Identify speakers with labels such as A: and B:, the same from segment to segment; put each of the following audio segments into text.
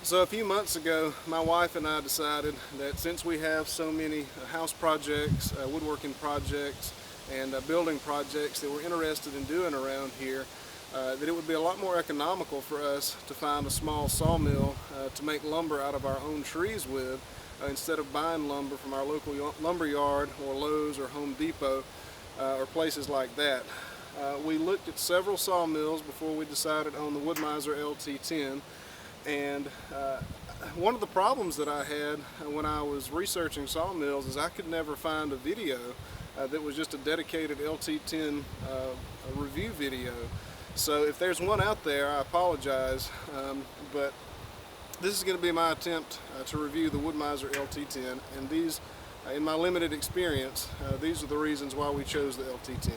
A: So a few months ago, my wife and I decided that since we have so many house projects, woodworking projects, and building projects that we're interested in doing around here, that it would be a lot more economical for us to find a small sawmill to make lumber out of our own trees with, instead of buying lumber from our local lumber yard or Lowe's or Home Depot or places like that. We looked at several sawmills before we decided on the Mizer LT10. And one of the problems that I had when I was researching sawmills is I could never find a video that was just a dedicated LT10 review video. So if there's one out there, I apologize, but this is going to be my attempt to review the Mizer LT10, and these, in my limited experience, these are the reasons why we chose the LT10.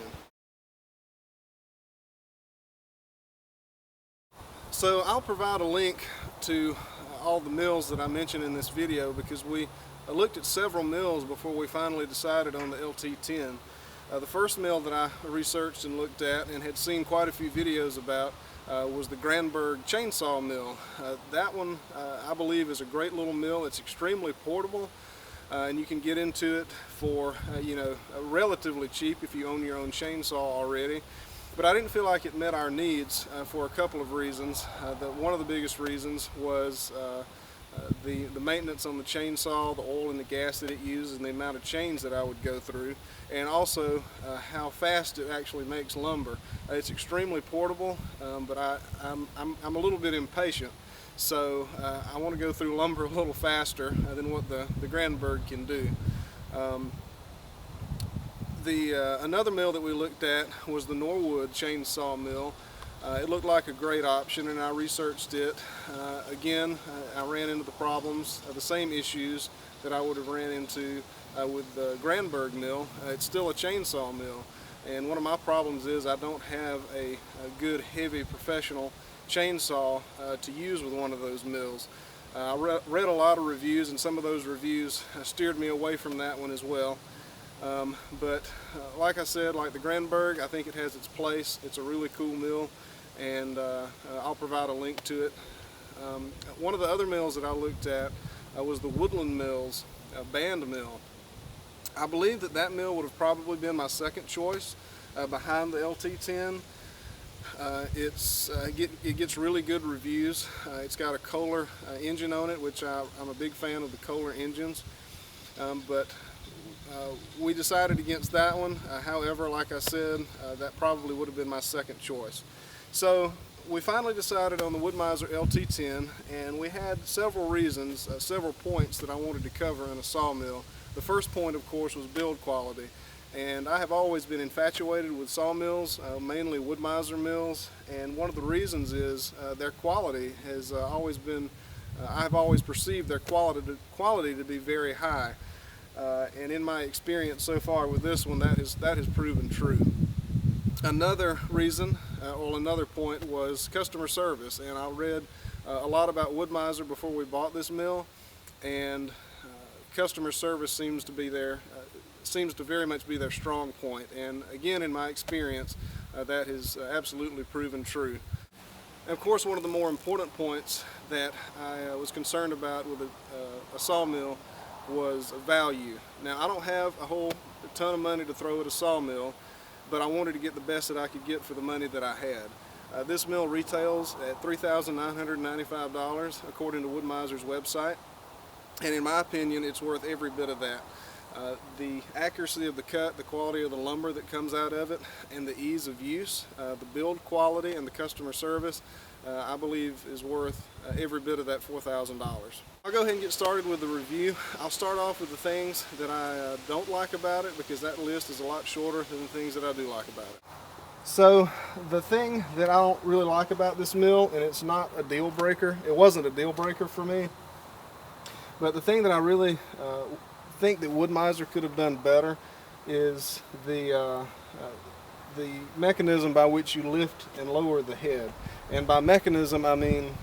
A: So I'll provide a link to all the mills that I mentioned in this video, because we looked at several mills before we finally decided on the LT10. The first mill that I researched and looked at and had seen quite a few videos about was the Granberg chainsaw mill. That one I believe is a great little mill. It's extremely portable, and you can get into it for relatively cheap if you own your own chainsaw already. But I didn't feel like it met our needs for a couple of reasons. One of the biggest reasons was the maintenance on the chainsaw, the oil and the gas that it uses, and the amount of chains that I would go through, and also how fast it actually makes lumber. It's extremely portable, but I'm a little bit impatient, so I want to go through lumber a little faster than what the Granberg can do. Another mill that we looked at was the Norwood chainsaw mill. It looked like a great option, and I researched it. Again, I ran into the problems, the same issues that I would have ran into with the Granberg mill. It's still a chainsaw mill, and one of my problems is I don't have a good, heavy, professional chainsaw to use with one of those mills. I read a lot of reviews, and some of those reviews steered me away from that one as well. But like I said, like the Granberg, I think it has its place. It's a really cool mill, and I'll provide a link to it. One of the other mills that I looked at was the Woodland Mills band mill. I believe that mill would have probably been my second choice behind the LT10. It gets really good reviews. It's got a Kohler engine on it, which I'm a big fan of the Kohler engines. We decided against that one. However, like I said, that probably would have been my second choice. So we finally decided on the Mizer LT10, and we had several reasons, several points that I wanted to cover in a sawmill. The first point, of course, was build quality. And I have always been infatuated with sawmills, mainly Mizer mills, and one of the reasons is their quality has always been, I've always perceived their quality to be very high. And in my experience so far with this one, that has proven true. Another reason, or another point, was customer service. And I read a lot about Mizer before we bought this mill, and customer service seems to very much be their strong point. And again, in my experience, that has absolutely proven true. And of course, one of the more important points that I was concerned about with a sawmill was value. Now, I don't have a ton of money to throw at a sawmill, but I wanted to get the best that I could get for the money that I had. This mill retails at $3,995 according to Mizer's website, and in my opinion, it's worth every bit of that. The accuracy of the cut, the quality of the lumber that comes out of it, and the ease of use, the build quality, and the customer service, I believe is worth every bit of that $4,000. I'll go ahead and get started with the review. I'll start off with the things that I don't like about it, because that list is a lot shorter than the things that I do like about it. So the thing that I don't really like about this mill, and it's not a deal breaker, it wasn't a deal breaker for me, but the thing that I really think that Mizer could have done better is the mechanism by which you lift and lower the head. And by mechanism, I mean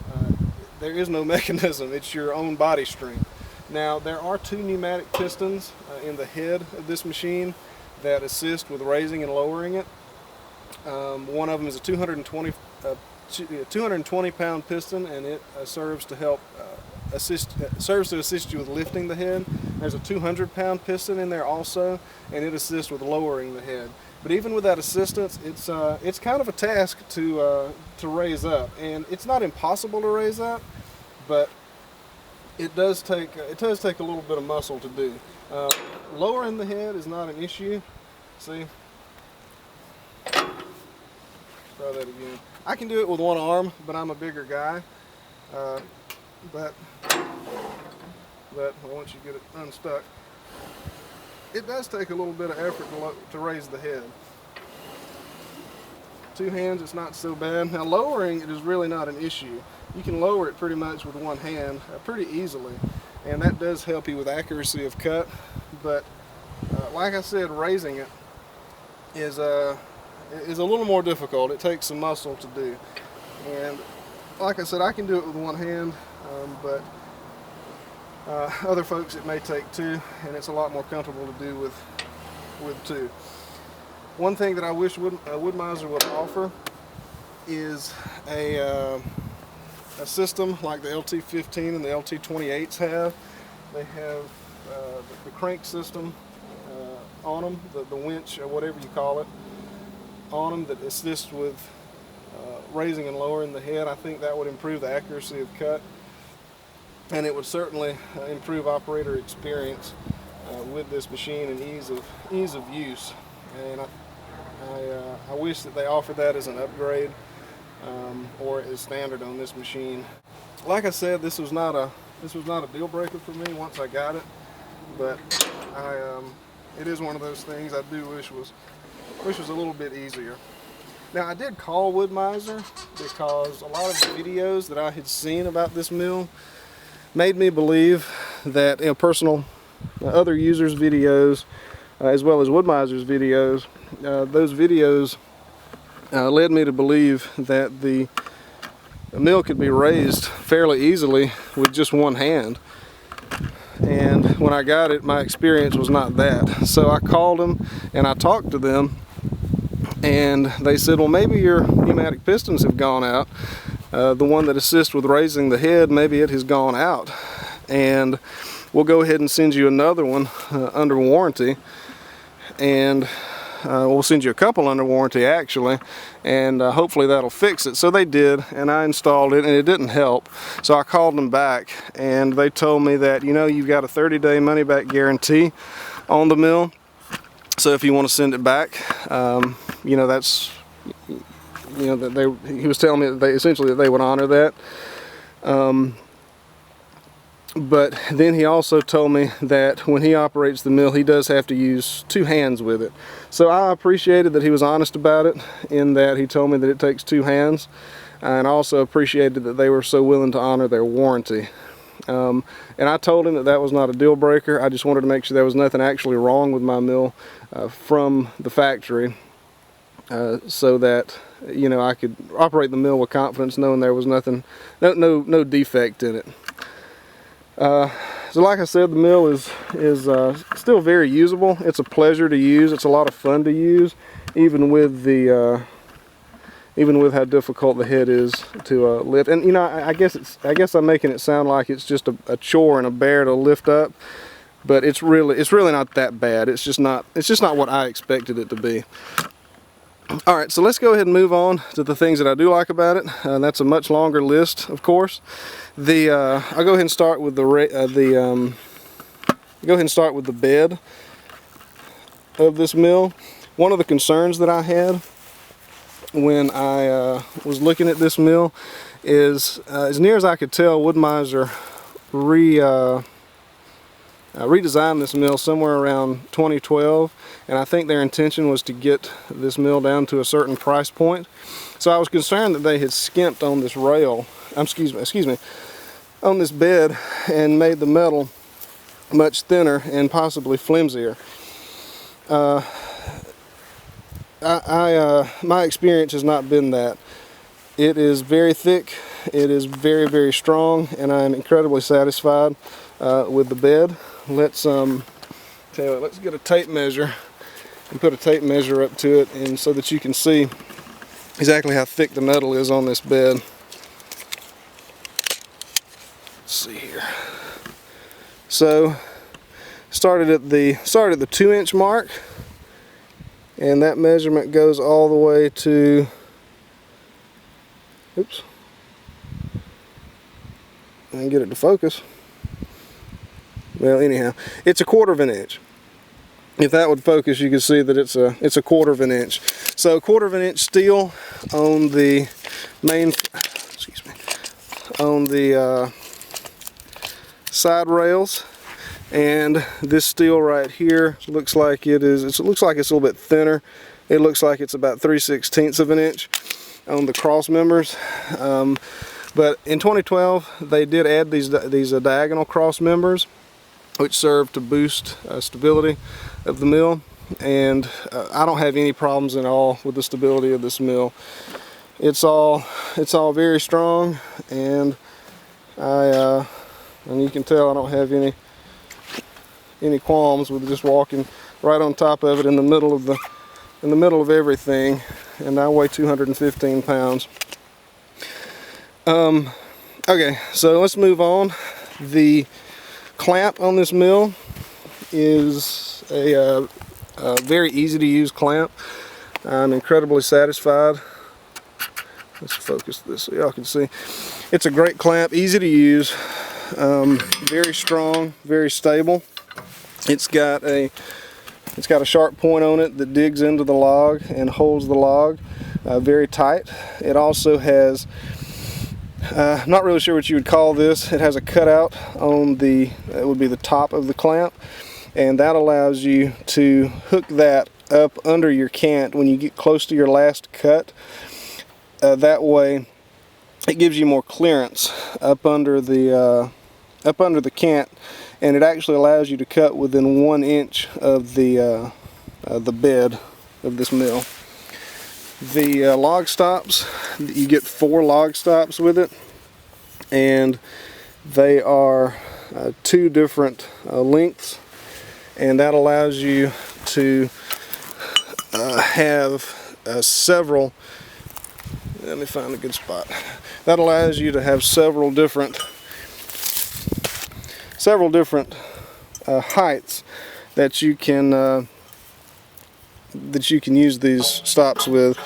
A: there is no mechanism, it's your own body strength. Now, there are two pneumatic pistons in the head of this machine that assist with raising and lowering it. One of them is a 220 pound piston, and it serves to help serves to assist you with lifting the head. There's a 200-pound piston in there also, and it assists with lowering the head. But even with that assistance, it's kind of a task to raise up, and it's not impossible to raise up, but it does take a little bit of muscle to do. Lowering the head is not an issue. See? Try that again. I can do it with one arm, but I'm a bigger guy. But once you get it unstuck, it does take a little bit of effort to raise the head. Two hands, it's not so bad. Now lowering it is really not an issue. You can lower it pretty much with one hand pretty easily, and that does help you with accuracy of cut. But like I said, raising it is a little more difficult. It takes some muscle to do, and like I said, I can do it with one hand, but other folks it may take two, and it's a lot more comfortable to do with two. One thing that I wish Wood-Mizer would offer is a system like the LT10 and the LT28s have. They have the crank system on them, the winch or whatever you call it, on them that assists with raising and lowering the head. I think that would improve the accuracy of cut, and it would certainly improve operator experience with this machine and ease of use. And I wish that they offered that as an upgrade or as standard on this machine. Like I said, this was not a deal breaker for me once I got it, but it is one of those things I do wish was a little bit easier. Now I did call Wood-Mizer because a lot of the videos that I had seen about this mill made me believe that other users' videos as well as Wood-Mizer's videos, those videos led me to believe that the mill could be raised fairly easily with just one hand. And when I got it, my experience was not that. So I called them and I talked to them, and they said, well, maybe your pneumatic pistons have gone out. The one that assists with raising the head, maybe it has gone out, and we'll go ahead and send you another one under warranty, and we'll send you a couple under warranty actually, and hopefully that'll fix it. So they did, and I installed it, and it didn't help. So I called them back, and they told me that, you know, you've got a 30-day money-back guarantee on the mill. So if you want to send it back, you know, that's, you know, that he was telling me that essentially they would honor that. But then he also told me that when he operates the mill, he does have to use two hands with it. So I appreciated that he was honest about it, in that he told me that it takes two hands, and I also appreciated that they were so willing to honor their warranty. And I told him that that was not a deal breaker. I just wanted to make sure there was nothing actually wrong with my mill from the factory, so that, you know, I could operate the mill with confidence, knowing there was nothing, no defect in it. So like I said, the mill is still very usable. It's a pleasure to use. It's a lot of fun to use, even with how difficult the head is to lift. And you know, I guess I'm making it sound like it's just a chore and a bear to lift up, but it's really not that bad. It's just not what I expected it to be. All right, so let's go ahead and move on to the things that I do like about it. That's a much longer list, of course. I'll go ahead and start with the bed of this mill. One of the concerns that I had when I was looking at this mill is, as near as I could tell, Wood-Mizer redesigned this mill somewhere around 2012, and I think their intention was to get this mill down to a certain price point. So I was concerned that they had skimped on this rail, excuse me, on this bed, and made the metal much thinner and possibly flimsier. My experience has not been that. It is very thick, it is very, very strong, and I am incredibly satisfied with the bed. Let's get a tape measure and put a tape measure up to it, and so that you can see exactly how thick the metal is on this bed. Let's see here. So started at the 2-inch mark, and that measurement goes all the way to, oops, I can get it to focus. Well, anyhow, it's a 1/4 of an inch. If that would focus, you can see that it's a 1/4 of an inch. So 1/4 of an inch steel on the main, excuse me, on the side rails, and this steel right here looks like it looks like it's a little bit thinner. It looks like it's about 3/16 of an inch on the cross members. But in 2012, they did add these diagonal cross members, which serve to boost stability of the mill, and I don't have any problems at all with the stability of this mill. It's all very strong, and and you can tell I don't have any qualms with just walking right on top of it in the middle of everything. And I weigh 215 pounds. Okay, so let's move on. The clamp on this mill is a very easy to use clamp. I'm incredibly satisfied. Let's focus this so y'all can see. It's a great clamp, easy to use, very strong, very stable. It's got a sharp point on it that digs into the log and holds the log very tight. It also has, I'm not really sure what you would call this. It has a cutout on it would be the top of the clamp, and that allows you to hook that up under your cant when you get close to your last cut. That way it gives you more clearance up under the cant, and it actually allows you to cut within 1 inch of the bed of this mill. The log stops, you get 4 log stops with it, and they are 2 different lengths, and that allows you to have several, let me find a good spot, that allows you to have several different heights that you can use these stops with.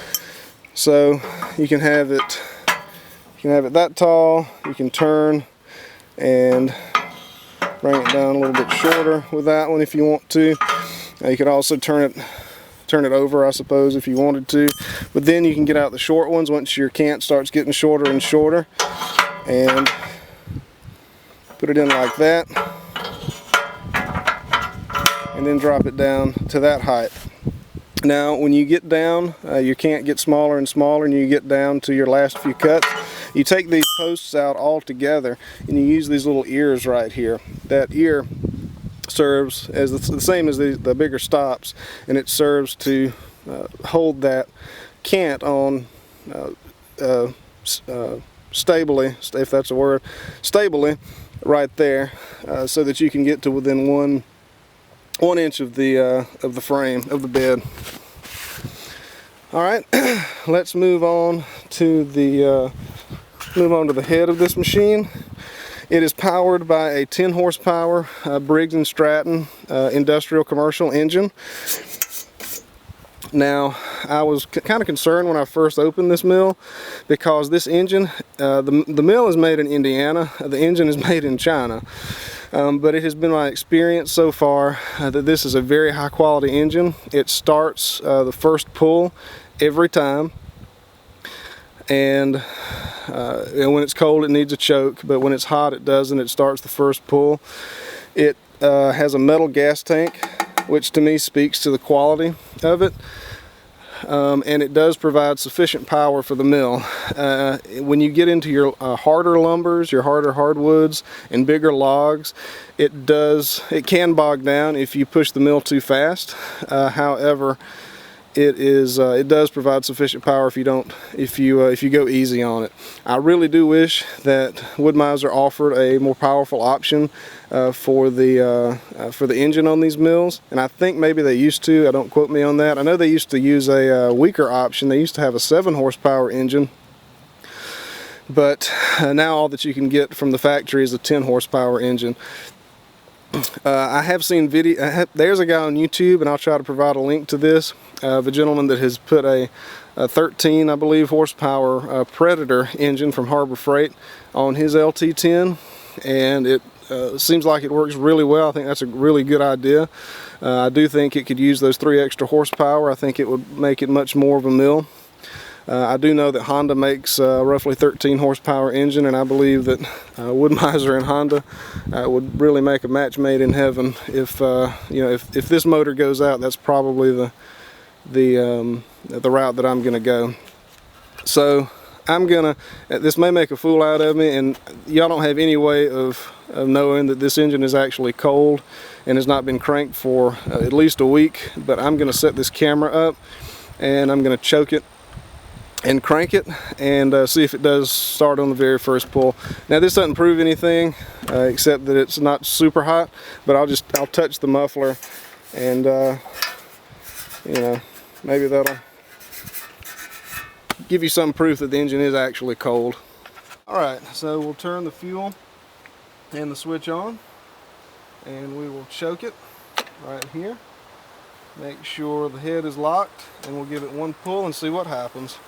A: So you can have it that tall. You can turn and bring it down a little bit shorter with that one if you want to. You could also turn it over, I suppose, if you wanted to. But then you can get out the short ones once your cant starts getting shorter and shorter, and put it in like that, and then drop it down to that height. Now when you get down, your cant gets smaller and smaller, and you get down to your last few cuts, you take these posts out all together and you use these little ears right here. That ear serves as the same as the bigger stops, and it serves to hold that cant on stably, if that's a word, stably right there, so that you can get to within one inch of the frame of the bed. All right, let's move on to the head of this machine. It is powered by a 10 horsepower Briggs & Stratton industrial commercial engine. Now, I was kind of concerned when I first opened this mill, because this engine, the mill is made in Indiana, the engine is made in China. But it has been my experience so far that this is a very high quality engine. It starts the first pull every time, and when it's cold it needs a choke, but when it's hot it doesn't. It starts the first pull. It has a metal gas tank, which to me speaks to the quality of it. And it does provide sufficient power for the mill. When you get into your harder lumbers, your harder hardwoods and bigger logs, it can bog down if you push the mill too fast. However, it does provide sufficient power if you go easy on it. I really do wish that Wood Mizer offered a more powerful option for the engine on these mills, and I think maybe they used to. Don't quote me on that. I know they used to use a weaker option. They used to have a 7 horsepower engine, but now all that you can get from the factory is a 10 horsepower engine. I have seen video, there's a guy on YouTube, and I'll try to provide a link to this, of a gentleman that has put a 13, I believe, horsepower Predator engine from Harbor Freight on his LT10, and it seems like it works really well. I think that's a really good idea. I do think it could use those 3 extra horsepower. I think it would make it much more of a mill. I do know that Honda makes roughly 13 horsepower engine, and I believe that Wood-Mizer and Honda would really make a match made in heaven. If you know, if this motor goes out, that's probably the route that I'm gonna go. So I'm gonna, this may make a fool out of me, and y'all don't have any way of knowing that this engine is actually cold and has not been cranked for at least a week. But I'm gonna set this camera up, and I'm gonna choke it and crank it and see if it does start on the very first pull. Now this doesn't prove anything except that it's not super hot, but I'll touch the muffler, and you know, maybe that'll give you some proof that the engine is actually cold. Alright, so we'll turn the fuel and the switch on, and we will choke it right here. Make sure the head is locked, and we'll give it one pull and see what happens.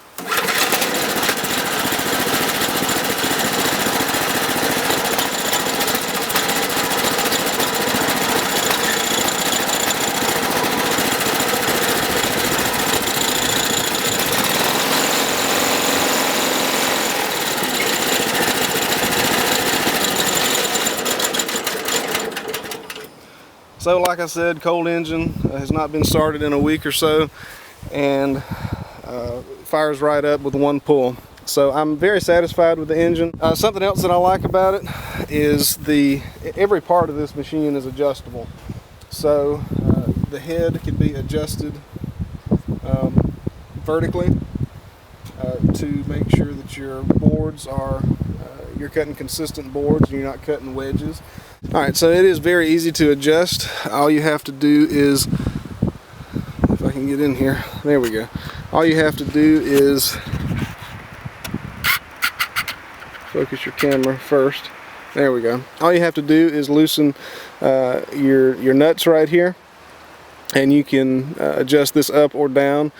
A: So like I said, cold engine has not been started in a week or so, and fires right up with one pull. So I'm very satisfied with the engine. Something else that I like about it is every part of this machine is adjustable. So the head can be adjusted vertically to make sure that your boards are, you're cutting consistent boards and you're not cutting wedges. Alright, so it is very easy to adjust. All you have to do is, if I can get in here, there we go. All you have to do is focus your camera first. There we go. All you have to do is loosen your nuts right here, and you can adjust this up or down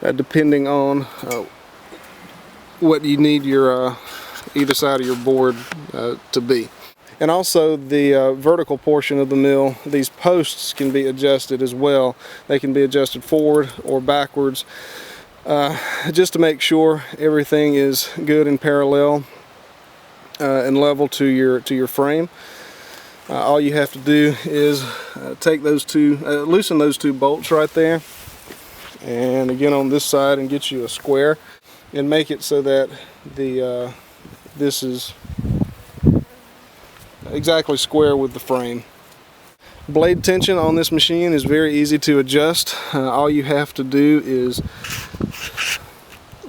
A: depending on what you need your either side of your board to be. And also the vertical portion of the mill, these posts can be adjusted as well. They can be adjusted forward or backwards, just to make sure everything is good and parallel and level to your frame. All you have to do is take those loosen those two bolts right there, and again on this side, and get you a square, and make it so that this is exactly square with the frame. Blade tension on this machine is very easy to adjust. All you have to do is,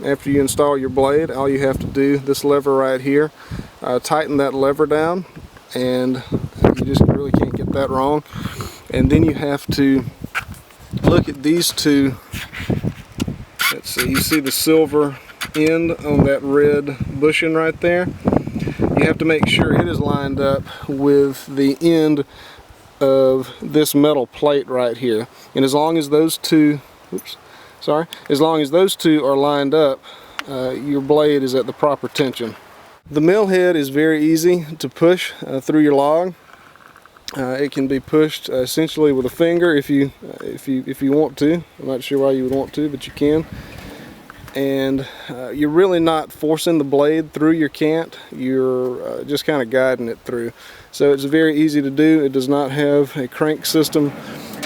A: after you install your blade, all you have to do, this lever right here, tighten that lever down, and you just really can't get that wrong. And then you have to look at these two. Let's see, you see the silver end on that red bushing right there? You have to make sure it is lined up with the end of this metal plate right here. And as long as those two, as long as those two are lined up, your blade is at the proper tension. The mill head is very easy to push through your log. It can be pushed essentially with a finger if you want to. I'm not sure why you would want to, but you can. And you're really not forcing the blade through your cant, you're just kind of guiding it through. So it's very easy to do. It does not have a crank system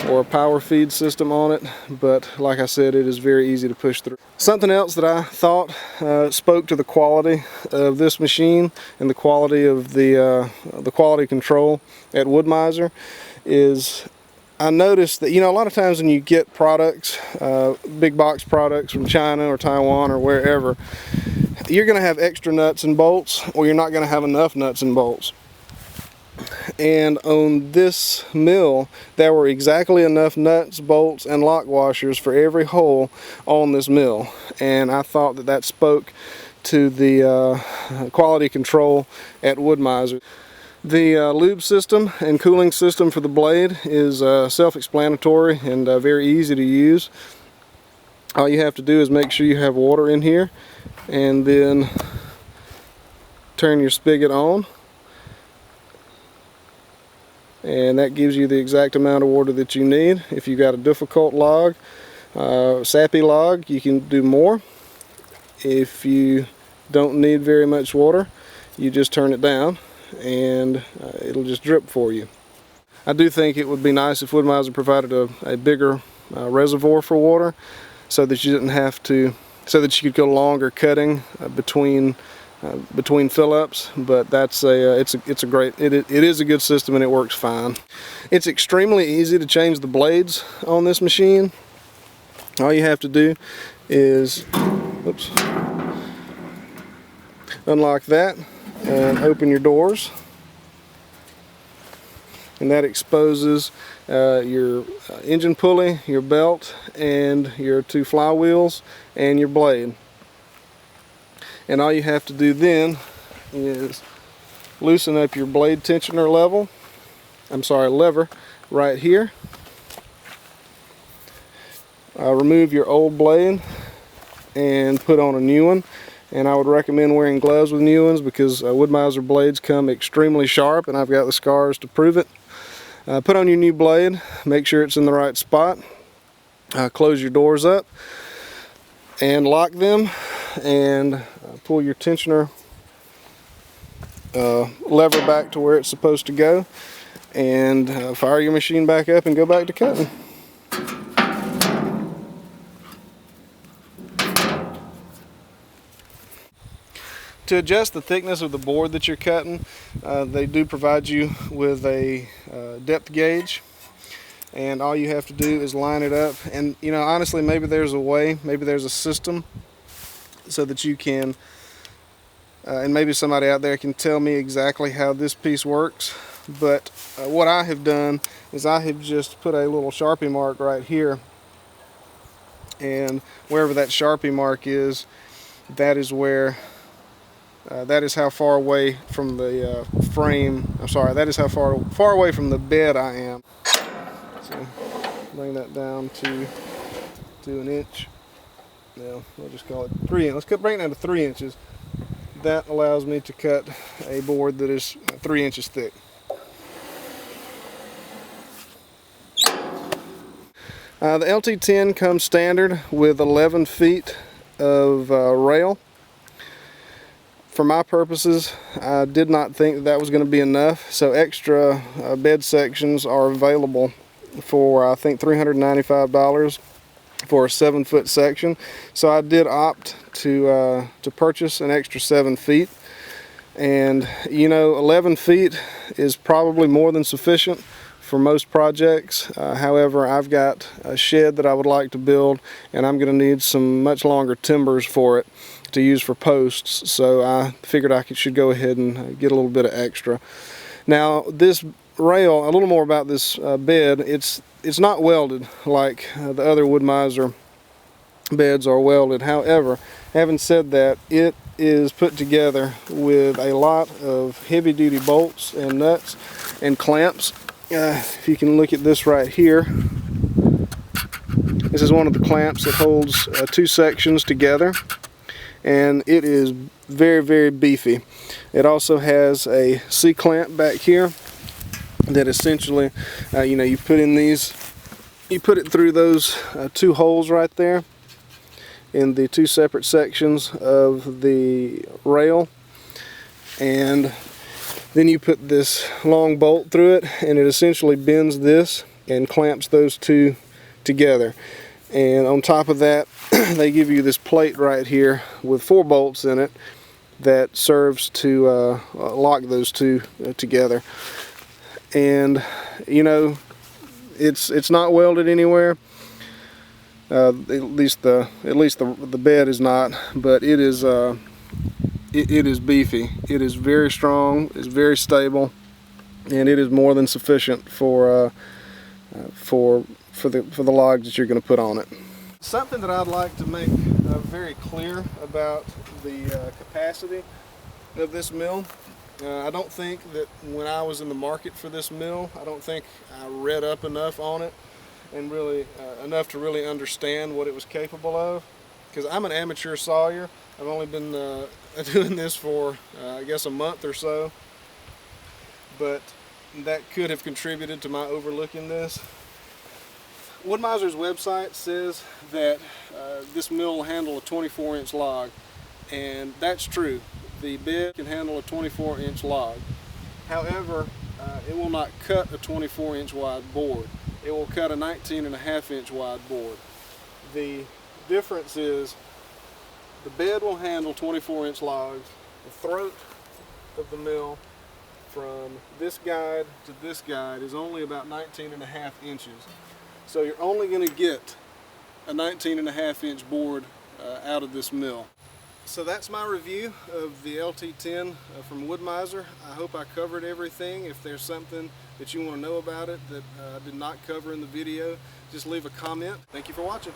A: or a power feed system on it, but like I said, it is very easy to push through. Something else that I thought spoke to the quality of this machine and the quality of the quality control at Wood-Mizer is, I noticed that, you know, a lot of times when you get products, big box products from China or Taiwan or wherever, you're going to have extra nuts and bolts, or you're not going to have enough nuts and bolts. And on this mill, there were exactly enough nuts, bolts, and lock washers for every hole on this mill. And I thought that spoke to the quality control at Wood Mizer. The lube system and cooling system for the blade is self-explanatory and very easy to use. All you have to do is make sure you have water in here and then turn your spigot on, and that gives you the exact amount of water that you need. If you've got a difficult log, sappy log, you can do more. If you don't need very much water, you just turn it down and it'll just drip for you. I do think it would be nice if Wood Mizer provided a bigger reservoir for water, so that you didn't have to, so that you could go longer cutting between fill-ups. But that's it is a good system and it works fine. It's extremely easy to change the blades on this machine. All you have to do is unlock that and open your doors, and that exposes your engine pulley, your belt, and your two flywheels and your blade. And all you have to do then is loosen up your blade tensioner lever right here. Remove your old blade and put on a new one. And I would recommend wearing gloves with new ones, because Wood Mizer blades come extremely sharp, and I've got the scars to prove it. Put on your new blade, make sure it's in the right spot, close your doors up and lock them, and pull your tensioner lever back to where it's supposed to go, and fire your machine back up and go back to cutting. To adjust the thickness of the board that you're cutting, they do provide you with a depth gauge, and all you have to do is line it up. And you know, honestly, maybe there's a way, maybe there's a system so that you can, and maybe somebody out there can tell me exactly how this piece works. But what I have done is I have just put a little Sharpie mark right here, and wherever that Sharpie mark is, that is where that is how far away from the frame, I'm sorry, that is how far away from the bed I am. So bring that down to 1 inch. Now we'll just call it 3 inches. Let's bring it down to 3 inches. That allows me to cut a board that is 3 inches thick. The LT10 comes standard with 11 feet of rail. For my purposes, I did not think that was going to be enough, so extra bed sections are available for, I think, $395 for a 7-foot section. So I did opt to purchase an extra 7 feet, and you know, 11 feet is probably more than sufficient for most projects. However, I've got a shed that I would like to build, and I'm going to need some much longer timbers for it to use for posts, so I figured I should go ahead and get a little bit of extra. Now this rail, a little more about this bed, it's not welded like the other Wood Mizer beds are welded. However, having said that, it is put together with a lot of heavy-duty bolts and nuts and clamps. If you can look at this right here, this is one of the clamps that holds two sections together, and it is very, very beefy. It also has a C-clamp back here that essentially, you know, you put in these, you put it through those two holes right there in the two separate sections of the rail, and then you put this long bolt through it, and it essentially bends this and clamps those two together. And on top of that, they give you this plate right here with 4 bolts in it that serves to lock those two together. And you know, it's not welded anywhere. At least the bed is not, but it is it is beefy. It is very strong. It's very stable, and it is more than sufficient for the logs that you're going to put on it. Something that I'd like to make very clear about the capacity of this mill. I don't think that when I was in the market for this mill, I don't think I read up enough on it and really enough to really understand what it was capable of. Because I'm an amateur sawyer. I've only been doing this for I guess a month or so, but that could have contributed to my overlooking this. Wood-Mizer's website says that this mill will handle a 24-inch log, and that's true. The bed can handle a 24-inch log. However, it will not cut a 24-inch wide board. It will cut a 19.5-inch wide board. The difference is the bed will handle 24-inch logs. The throat of the mill from this guide to this guide is only about 19.5 inches. So you're only going to get a 19.5-inch board out of this mill. So that's my review of the LT10 from Wood-Mizer. I hope I covered everything. If there's something that you want to know about it that I did not cover in the video, just leave a comment. Thank you for watching.